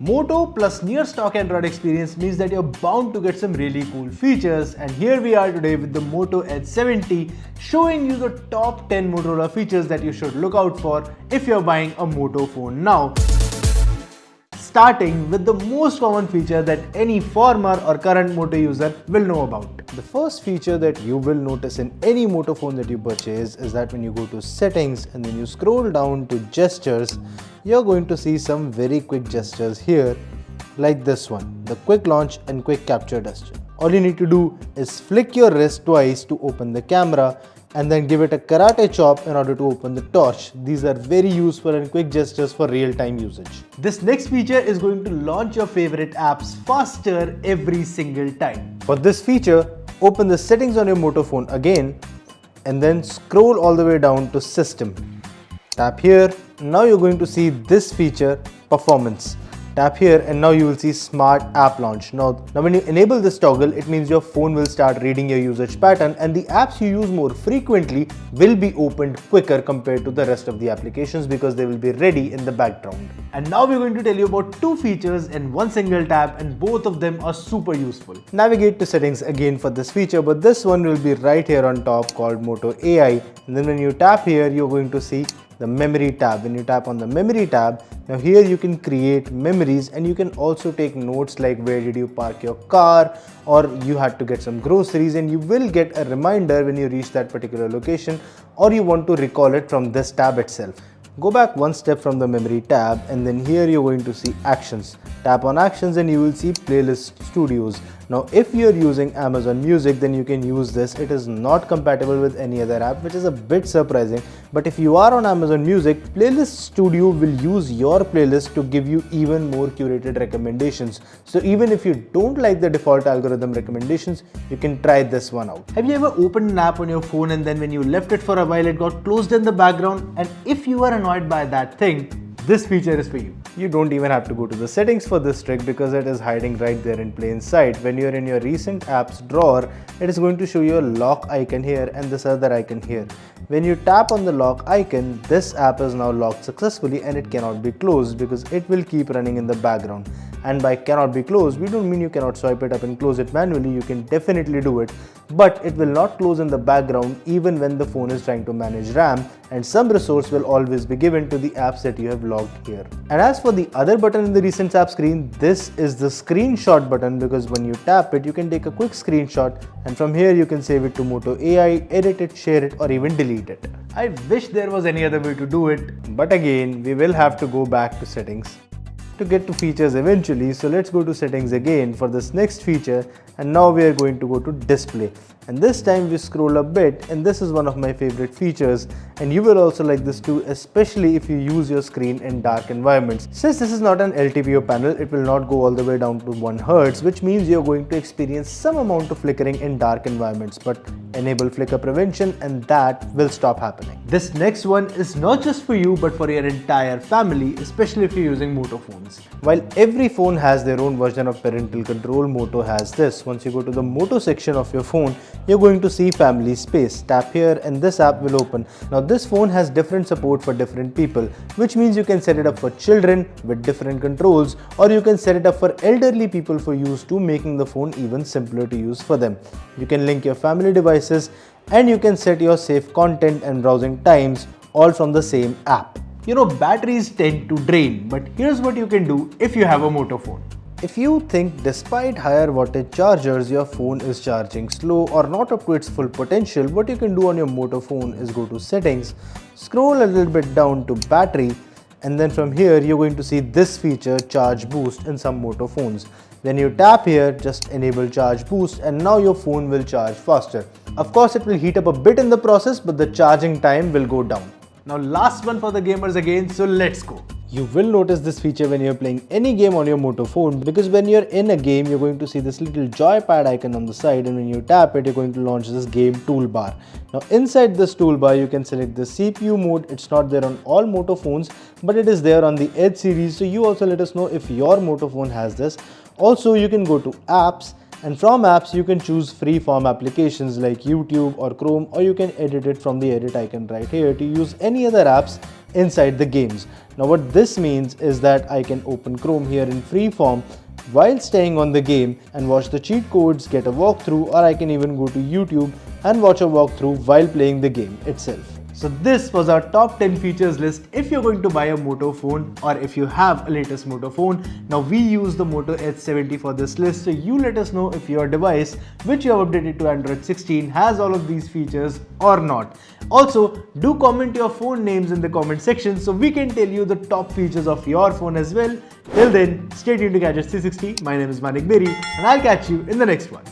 Moto plus near stock Android experience means that you're bound to get some really cool features, and here we are today with the Moto Edge 70 showing you the top 10 Motorola features that you should look out for if you're buying a Moto phone now. Starting with the most common feature that any former or current Moto user will know about. The first feature that you will notice in any Moto phone that you purchase is that when you go to settings and then you scroll down to gestures, you're going to see some very quick gestures here, like this one, the quick launch and quick capture gesture. All you need to do is flick your wrist twice to open the camera and then give it a karate chop in order to open the torch. These are very useful and quick gestures for real-time usage. This next feature is going to launch your favorite apps faster every single time. For this feature, open the settings on your Moto phone again and then scroll all the way down to system. Tap here. Now you're going to see this feature, performance. Tap here and now you will see smart app launch. Now when you enable this toggle, it means your phone will start reading your usage pattern and the apps you use more frequently will be opened quicker compared to the rest of the applications because they will be ready in the background. And now we're going to tell you about two features in one single tap, and both of them are super useful. Navigate to settings again for this feature, but this one will be right here on top called Moto AI. And then when you tap here, you're going to see the memory tab. When you tap on the memory tab, now here you can create memories and you can also take notes like where did you park your car, or you had to get some groceries, and you will get a reminder when you reach that particular location, or you want to recall it from this tab itself. Go back one step from the memory tab and then here you're going to see actions. Tap on actions and you will see playlist studios. Now if you're using Amazon Music, then you can use this. It is not compatible with any other app, which is a bit surprising. But if you are on Amazon Music, Playlist Studio will use your playlist to give you even more curated recommendations. So even if you don't like the default algorithm recommendations, you can try this one out. Have you ever opened an app on your phone and then when you left it for a while, it got closed in the background? And if you are annoyed by that thing, this feature is for you. You don't even have to go to the settings for this trick because it is hiding right there in plain sight. When you're in your recent apps drawer, it is going to show you a lock icon here and this other icon here. When you tap on the lock icon, this app is now locked successfully and it cannot be closed because it will keep running in the background. And by cannot be closed, we don't mean you cannot swipe it up and close it manually. You can definitely do it, but it will not close in the background even when the phone is trying to manage RAM, and some resource will always be given to the apps that you have logged here. And as for the other button in the recent app screen, this is the screenshot button, because when you tap it, you can take a quick screenshot and from here you can save it to Moto AI, edit it, share it, or even delete it. I wish there was any other way to do it. But again, we will have to go back to settings to get to features eventually. So let's go to settings again for this next feature, and now we are going to go to display, and this time we scroll a bit, and this is one of my favorite features, and you will also like this too, especially if you use your screen in dark environments. Since this is not an LTPO panel, it will not go all the way down to 1 Hz, which means you're going to experience some amount of flickering in dark environments, but enable flicker prevention and that will stop happening. This next one is not just for you but for your entire family, especially if you're using Moto phones. While every phone has their own version of parental control, Moto has this. Once you go to the Moto section of your phone, you're going to see family space. Tap here and this app will open. Now this phone has different support for different people, which means you can set it up for children with different controls, or you can set it up for elderly people for use too, making the phone even simpler to use for them. You can link your family devices and you can set your safe content and browsing times all from the same app. You know, batteries tend to drain, but here's what you can do if you have a Moto phone. If you think despite higher wattage chargers your phone is charging slow or not up to its full potential, what you can do on your Moto phone is go to settings, scroll a little bit down to battery, and then from here you're going to see this feature, charge boost, in some Moto phones. When you tap here, just enable charge boost and now your phone will charge faster. Of course it will heat up a bit in the process, but the charging time will go down. Now last one for the gamers again, so let's go. You will notice this feature when you're playing any game on your Moto phone, because when you're in a game, you're going to see this little joypad icon on the side, and when you tap it, you're going to launch this game toolbar. Now inside this toolbar, you can select the CPU mode. It's not there on all Moto phones, but it is there on the Edge series. So you also let us know if your Moto phone has this. Also, you can go to apps, and from apps you can choose free-form applications like YouTube or Chrome, or you can edit it from the edit icon right here to use any other apps inside the games. Now what this means is that I can open Chrome here in free form while staying on the game and watch the cheat codes, get a walkthrough, or I can even go to YouTube and watch a walkthrough while playing the game itself. So this was our top 10 features list if you're going to buy a Moto phone or if you have a latest Moto phone. Now we use the Moto H70 for this list, so you let us know if your device, which you have updated to Android 16, has all of these features or not. Also, do comment your phone names in the comment section so we can tell you the top features of your phone as well. Till then, stay tuned to Gadgets 360. My name is Manik Beri and I'll catch you in the next one.